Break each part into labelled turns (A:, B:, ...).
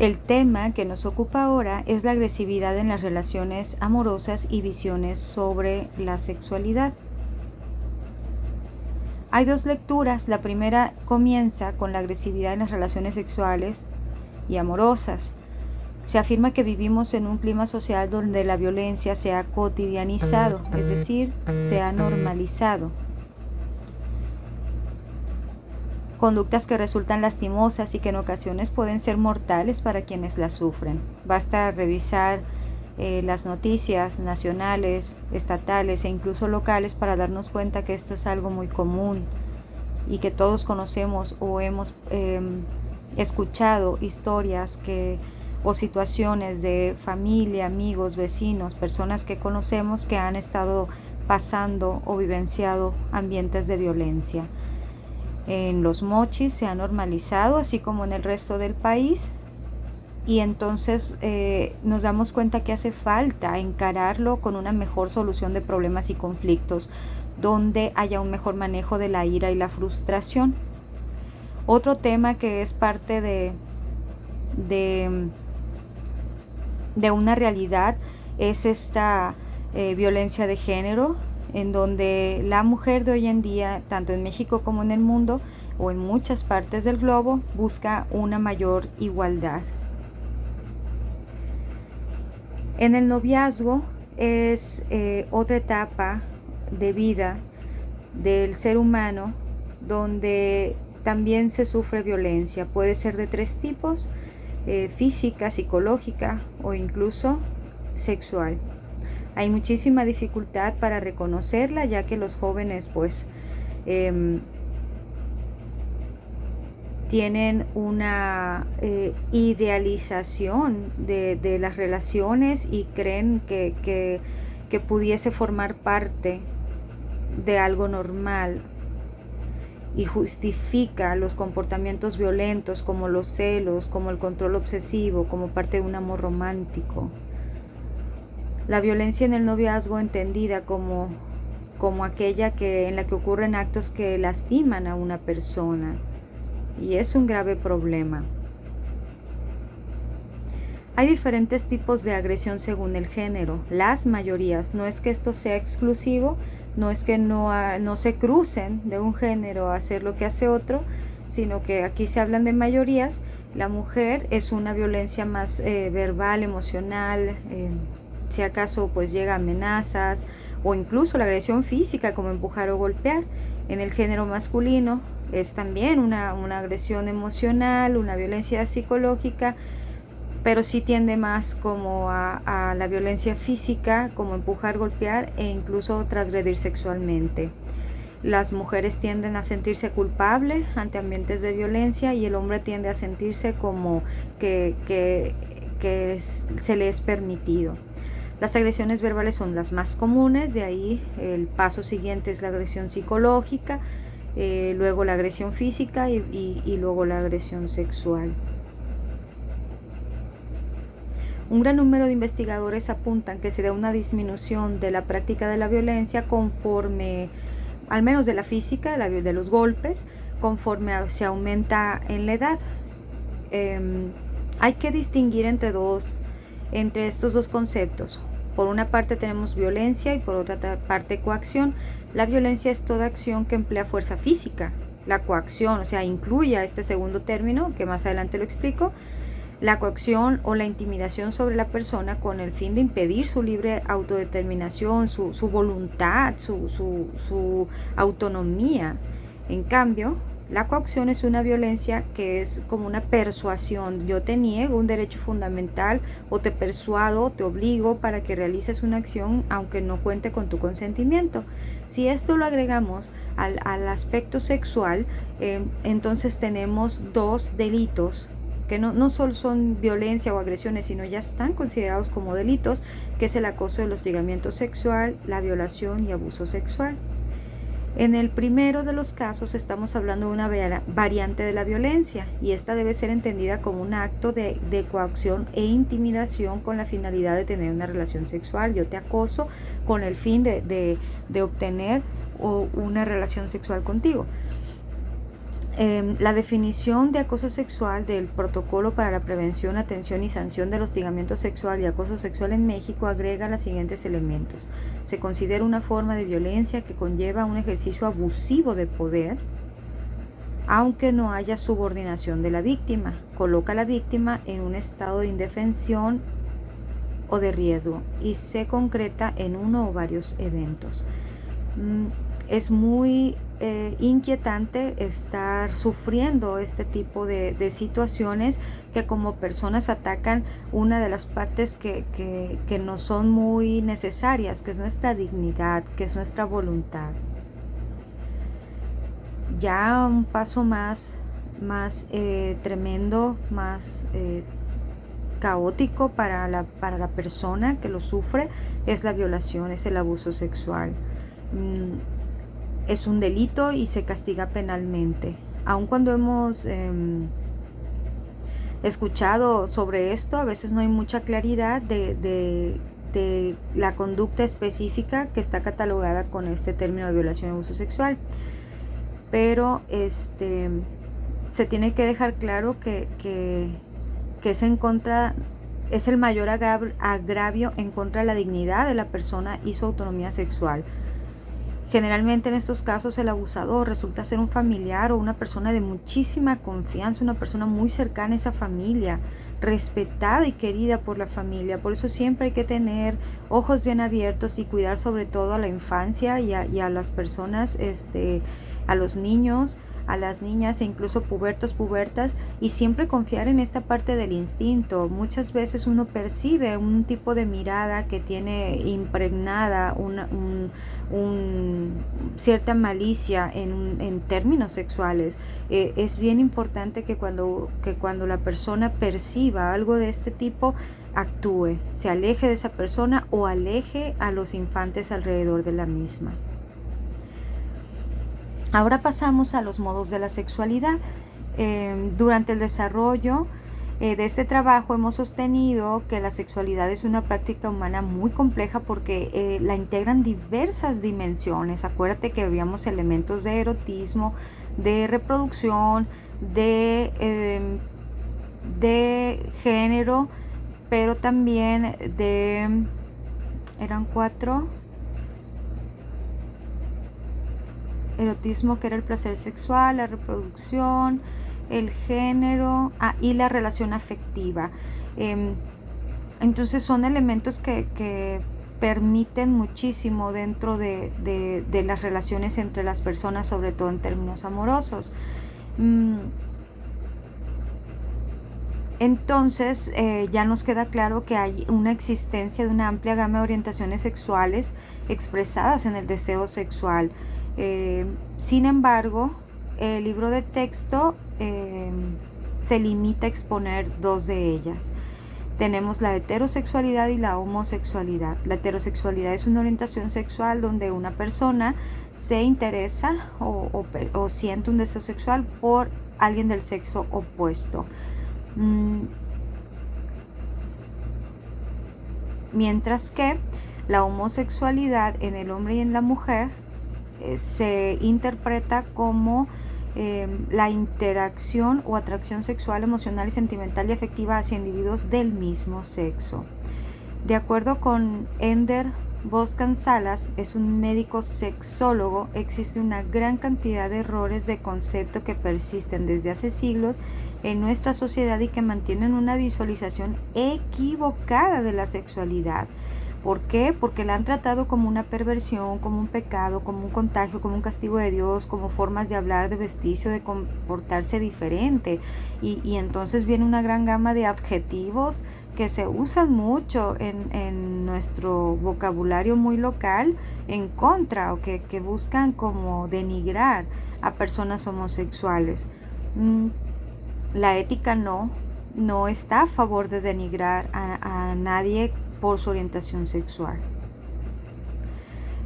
A: El tema que nos ocupa ahora es la agresividad en las relaciones amorosas y visiones sobre la sexualidad. Hay dos lecturas. La primera comienza con la agresividad en las relaciones sexuales y amorosas. Se afirma que vivimos en un clima social donde la violencia se ha cotidianizado, es decir, se ha normalizado. Conductas que resultan lastimosas y que en ocasiones pueden ser mortales para quienes las sufren. Basta revisar las noticias nacionales, estatales e incluso locales para darnos cuenta que esto es algo muy común y que todos conocemos o hemos escuchado historias o situaciones de familia, amigos, vecinos, personas que conocemos que han estado pasando o vivenciado ambientes de violencia. En los Mochis se ha normalizado, así como en el resto del país, y entonces nos damos cuenta que hace falta encararlo con una mejor solución de problemas y conflictos, donde haya un mejor manejo de la ira y la frustración. Otro tema que es parte de una realidad es esta violencia de género, en donde la mujer de hoy en día, tanto en México como en el mundo o en muchas partes del globo, busca una mayor igualdad. En el noviazgo es otra etapa de vida del ser humano donde también se sufre violencia. Puede ser de tres tipos: física, psicológica o incluso sexual. Hay muchísima dificultad para reconocerla, ya que los jóvenes pues tienen una idealización de las relaciones y creen que pudiese formar parte de algo normal, y justifica los comportamientos violentos como los celos, como el control obsesivo, como parte de un amor romántico. La violencia en el noviazgo, entendida como aquella en la que ocurren actos que lastiman a una persona, y es un grave problema. Hay diferentes tipos de agresión según el género. Las mayorías, no es que esto sea exclusivo, no es que no se crucen de un género a hacer lo que hace otro, sino que aquí se hablan de mayorías. La mujer es una violencia más verbal, emocional, si acaso pues llega a amenazas o incluso la agresión física como empujar o golpear. En el género masculino es también una agresión emocional, una violencia psicológica, pero sí tiende más como a la violencia física, como empujar, golpear e incluso transgredir sexualmente. Las mujeres tienden a sentirse culpables ante ambientes de violencia y el hombre tiende a sentirse como que se le es permitido. Las agresiones verbales son las más comunes, de ahí el paso siguiente es la agresión psicológica, luego la agresión física y luego la agresión sexual. Un gran número de investigadores apuntan que se da una disminución de la práctica de la violencia conforme, al menos de la física, de los golpes, conforme se aumenta en la edad. Hay que distinguir entre estos dos conceptos. Por una parte tenemos violencia y por otra parte coacción. La violencia es toda acción que emplea fuerza física. La coacción, o sea, incluye a este segundo término, que más adelante lo explico, la coacción o la intimidación sobre la persona con el fin de impedir su libre autodeterminación, su voluntad, su autonomía. En cambio, la coacción es una violencia que es como una persuasión. Yo te niego un derecho fundamental o te persuado, te obligo para que realices una acción aunque no cuente con tu consentimiento. Si esto lo agregamos al aspecto sexual, entonces tenemos dos delitos que no solo son violencia o agresiones, sino ya están considerados como delitos, que es el acoso, el hostigamiento sexual, la violación y abuso sexual. En el primero de los casos estamos hablando de una variante de la violencia, y esta debe ser entendida como un acto de coacción e intimidación con la finalidad de tener una relación sexual. Yo te acoso con el fin de obtener una relación sexual contigo. La definición de acoso sexual del Protocolo para la Prevención, Atención y Sanción del Hostigamiento Sexual y Acoso Sexual en México agrega los siguientes elementos. Se considera una forma de violencia que conlleva un ejercicio abusivo de poder, aunque no haya subordinación de la víctima. Coloca a la víctima en un estado de indefensión o de riesgo y se concreta en uno o varios eventos. Es muy inquietante estar sufriendo este tipo de situaciones que como personas atacan una de las partes que nos son muy necesarias, que es nuestra dignidad, que es nuestra voluntad. Ya un paso más tremendo, más caótico para la persona que lo sufre, es la violación, es el abuso sexual. Es un delito y se castiga penalmente. Aun cuando hemos escuchado sobre esto, a veces no hay mucha claridad de la conducta específica que está catalogada con este término de violación y abuso sexual. Pero se tiene que dejar claro que es en contra, es el mayor agravio en contra de la dignidad de la persona y su autonomía sexual. Generalmente en estos casos el abusador resulta ser un familiar o una persona de muchísima confianza, una persona muy cercana a esa familia, respetada y querida por la familia. Por eso siempre hay que tener ojos bien abiertos y cuidar sobre todo a la infancia y a las personas, a los niños, a las niñas e incluso pubertas, y siempre confiar en esta parte del instinto. Muchas veces uno percibe un tipo de mirada que tiene impregnada cierta malicia en términos sexuales. Es bien importante que cuando la persona perciba algo de este tipo, actúe, se aleje de esa persona o aleje a los infantes alrededor de la misma. Ahora pasamos a los modos de la sexualidad. Durante el desarrollo de este trabajo hemos sostenido que la sexualidad es una práctica humana muy compleja porque la integran diversas dimensiones. Acuérdate que veíamos elementos de erotismo, de reproducción, de género, pero también eran 4: erotismo, que era el placer sexual, la reproducción, el género y la relación afectiva. Entonces son elementos que permiten muchísimo dentro de las relaciones entre las personas, sobre todo en términos amorosos. Entonces ya nos queda claro que hay una existencia de una amplia gama de orientaciones sexuales expresadas en el deseo sexual. Sin embargo, el libro de texto se limita a exponer 2 de ellas. Tenemos la heterosexualidad y la homosexualidad. La heterosexualidad es una orientación sexual donde una persona se interesa o siente un deseo sexual por alguien del sexo opuesto. Mientras que la homosexualidad en el hombre y en la mujer se interpreta como la interacción o atracción sexual, emocional y sentimental y afectiva hacia individuos del mismo sexo. De acuerdo con Ender Boscan Salas, es un médico sexólogo, existe una gran cantidad de errores de concepto que persisten desde hace siglos en nuestra sociedad y que mantienen una visualización equivocada de la sexualidad. ¿Por qué? Porque la han tratado como una perversión, como un pecado, como un contagio, como un castigo de Dios, como formas de hablar, de vestirse o de comportarse diferente. Y entonces viene una gran gama de adjetivos que se usan mucho en nuestro vocabulario muy local en contra o que buscan como denigrar a personas homosexuales. La ética no está a favor de denigrar a nadie por su orientación sexual.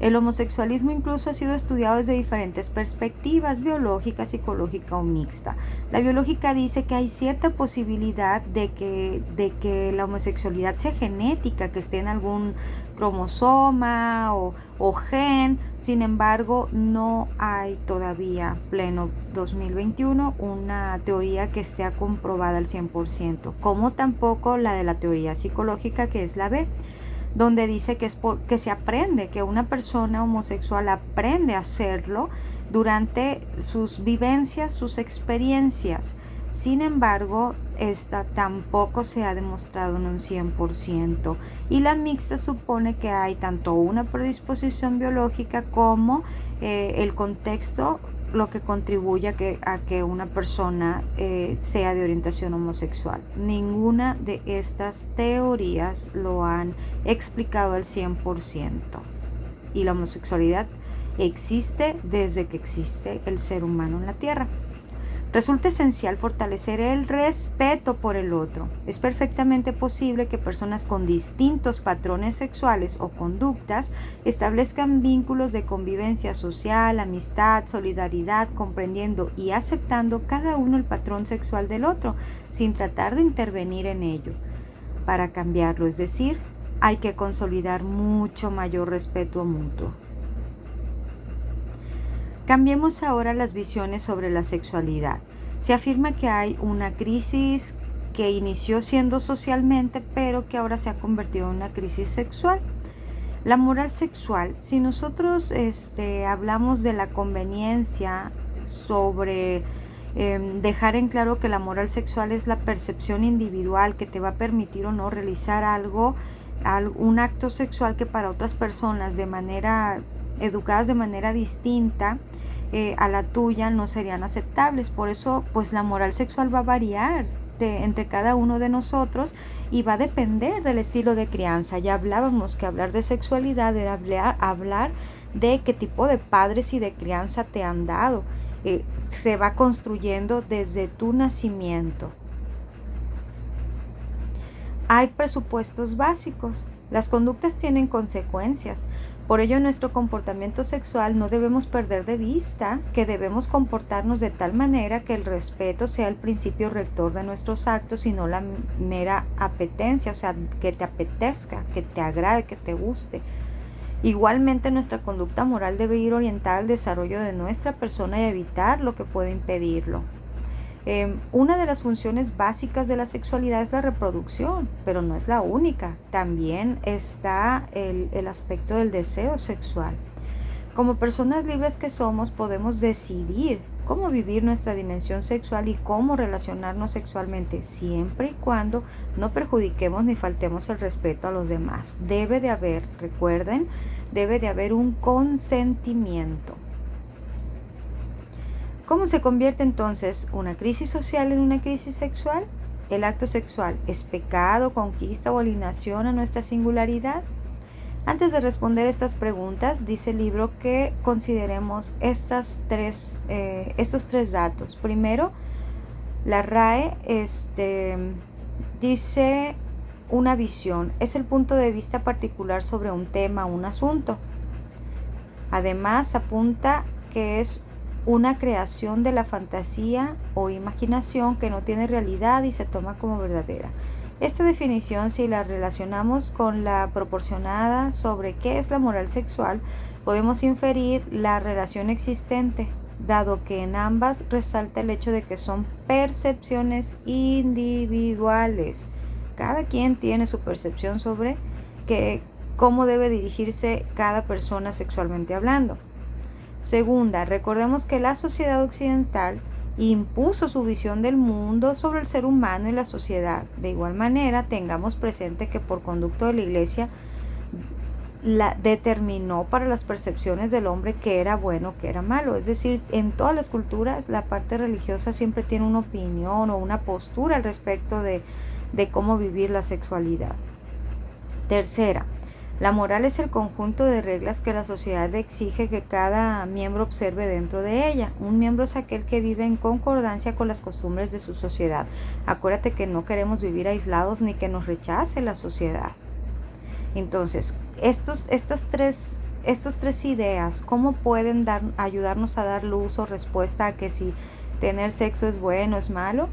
A: El homosexualismo incluso ha sido estudiado desde diferentes perspectivas, biológica, psicológica o mixta. La biológica dice que hay cierta posibilidad de que la homosexualidad sea genética, que esté en algún cromosoma o gen. Sin embargo, no hay todavía, pleno 2021, una teoría que esté comprobada al 100%, como tampoco la de la teoría psicológica, que es la B, donde dice que que se aprende, que una persona homosexual aprende a hacerlo durante sus vivencias, sus experiencias. Sin embargo, esta tampoco se ha demostrado en un 100%. Y la mixta supone que hay tanto una predisposición biológica como el contexto, lo que contribuye a que una persona sea de orientación homosexual. Ninguna de estas teorías lo han explicado al 100%. Y la homosexualidad existe desde que existe el ser humano en la Tierra. Resulta esencial fortalecer el respeto por el otro. Es perfectamente posible que personas con distintos patrones sexuales o conductas establezcan vínculos de convivencia social, amistad, solidaridad, comprendiendo y aceptando cada uno el patrón sexual del otro, sin tratar de intervenir en ello para cambiarlo. Es decir, hay que consolidar mucho mayor respeto mutuo. Cambiemos ahora las visiones sobre la sexualidad. Se afirma que hay una crisis que inició siendo socialmente, pero que ahora se ha convertido en una crisis sexual. La moral sexual, si nosotros hablamos de la conveniencia sobre dejar en claro que la moral sexual es la percepción individual que te va a permitir o no realizar un acto sexual que para otras personas educadas de manera distinta a la tuya no serían aceptables. Por eso pues la moral sexual va a variar entre cada uno de nosotros y va a depender del estilo de crianza. Ya hablábamos que hablar de sexualidad era hablar de qué tipo de padres y de crianza te han dado. Se va construyendo desde tu nacimiento. Hay presupuestos básicos. Las conductas tienen consecuencias. Por ello, en nuestro comportamiento sexual no debemos perder de vista que debemos comportarnos de tal manera que el respeto sea el principio rector de nuestros actos y no la mera apetencia, o sea, que te apetezca, que te agrade, que te guste. Igualmente, nuestra conducta moral debe ir orientada al desarrollo de nuestra persona y evitar lo que puede impedirlo. Una de las funciones básicas de la sexualidad es la reproducción, pero no es la única. También está el aspecto del deseo sexual. Como personas libres que somos, podemos decidir cómo vivir nuestra dimensión sexual y cómo relacionarnos sexualmente, siempre y cuando no perjudiquemos ni faltemos el respeto a los demás. Recuerden, debe de haber un consentimiento. ¿Cómo se convierte entonces una crisis social en una crisis sexual? ¿El acto sexual es pecado, conquista o alienación a nuestra singularidad? Antes de responder estas preguntas, dice el libro que consideremos estos tres datos. Primero, la RAE dice una visión, es el punto de vista particular sobre un tema, un asunto. Además, apunta que es una creación de la fantasía o imaginación que no tiene realidad y se toma como verdadera. Esta definición, si la relacionamos con la proporcionada sobre qué es la moral sexual, podemos inferir la relación existente, dado que en ambas resalta el hecho de que son percepciones individuales. Cada quien tiene su percepción sobre cómo debe dirigirse cada persona sexualmente hablando. Segunda, recordemos que la sociedad occidental impuso su visión del mundo sobre el ser humano y la sociedad. De igual manera, tengamos presente que por conducto de la Iglesia determinó para las percepciones del hombre qué era bueno, qué era malo. Es decir, en todas las culturas la parte religiosa siempre tiene una opinión o una postura al respecto de cómo vivir la sexualidad. Tercera, la moral es el conjunto de reglas que la sociedad exige que cada miembro observe dentro de ella. Un miembro es aquel que vive en concordancia con las costumbres de su sociedad. Acuérdate que no queremos vivir aislados ni que nos rechace la sociedad. Entonces, estas tres estas tres ideas, ¿cómo pueden ayudarnos a dar luz o respuesta a que si tener sexo es bueno o es malo?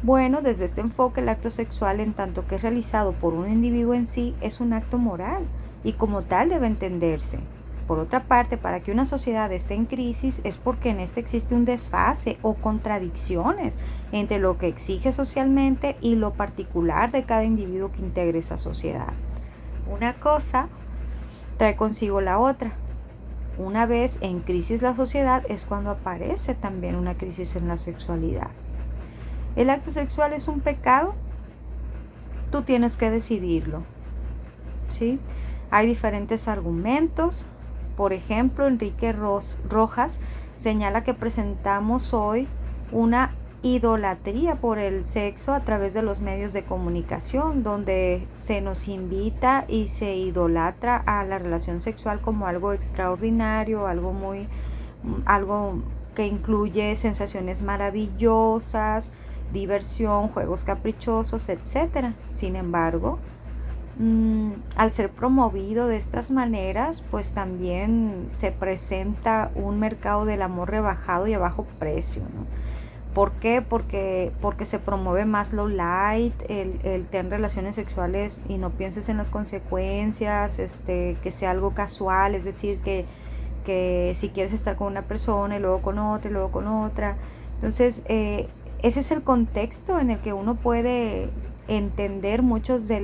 A: Bueno, desde este enfoque, el acto sexual, en tanto que es realizado por un individuo en sí, es un acto moral y como tal debe entenderse. Por otra parte, para que una sociedad esté en crisis es porque en este existe un desfase o contradicciones entre lo que exige socialmente y lo particular de cada individuo que integre esa sociedad. Una cosa trae consigo la otra. Una vez en crisis la sociedad es cuando aparece también una crisis en la sexualidad. ¿El acto sexual es un pecado? Tú tienes que decidirlo, ¿sí? Hay diferentes argumentos. Por ejemplo, Enrique Rojas señala que presentamos hoy una idolatría por el sexo a través de los medios de comunicación, donde se nos invita y se idolatra a la relación sexual como algo extraordinario, algo que incluye sensaciones maravillosas, diversión, juegos caprichosos, etc. Sin embargo, al ser promovido de estas maneras, pues también se presenta un mercado del amor rebajado y a bajo precio, ¿no? ¿Por qué? Porque se promueve más lo light, el tener relaciones sexuales y no pienses en las consecuencias, que sea algo casual, es decir, que si quieres estar con una persona y luego con otra y luego con otra. Entonces, ese es el contexto en el que uno puede entender muchos de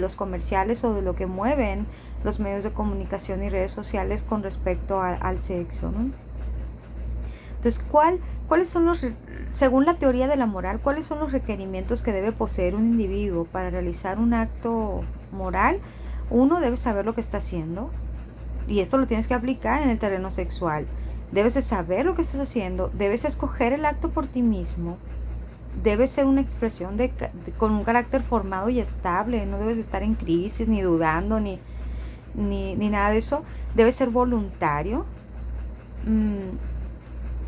A: los comerciales o de lo que mueven los medios de comunicación y redes sociales con respecto al sexo, ¿no? Entonces, ¿cuáles son según la teoría de la moral, cuáles son los requerimientos que debe poseer un individuo para realizar un acto moral? Uno, debe saber lo que está haciendo, y esto lo tienes que aplicar en el terreno sexual. Debes de saber lo que estás haciendo, debes escoger el acto por ti mismo, debes ser una expresión con un carácter formado y estable, no debes estar en crisis, ni dudando, ni nada de eso. Debe ser voluntario.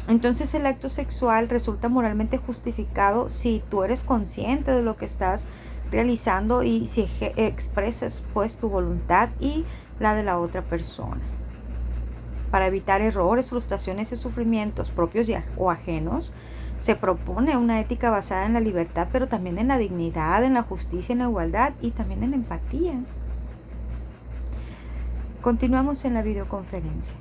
A: Entonces el acto sexual resulta moralmente justificado si tú eres consciente de lo que estás realizando y si expresas pues tu voluntad y la de la otra persona. Para evitar errores, frustraciones y sufrimientos propios o ajenos, se propone una ética basada en la libertad, pero también en la dignidad, en la justicia, en la igualdad y también en la empatía. Continuamos en la videoconferencia.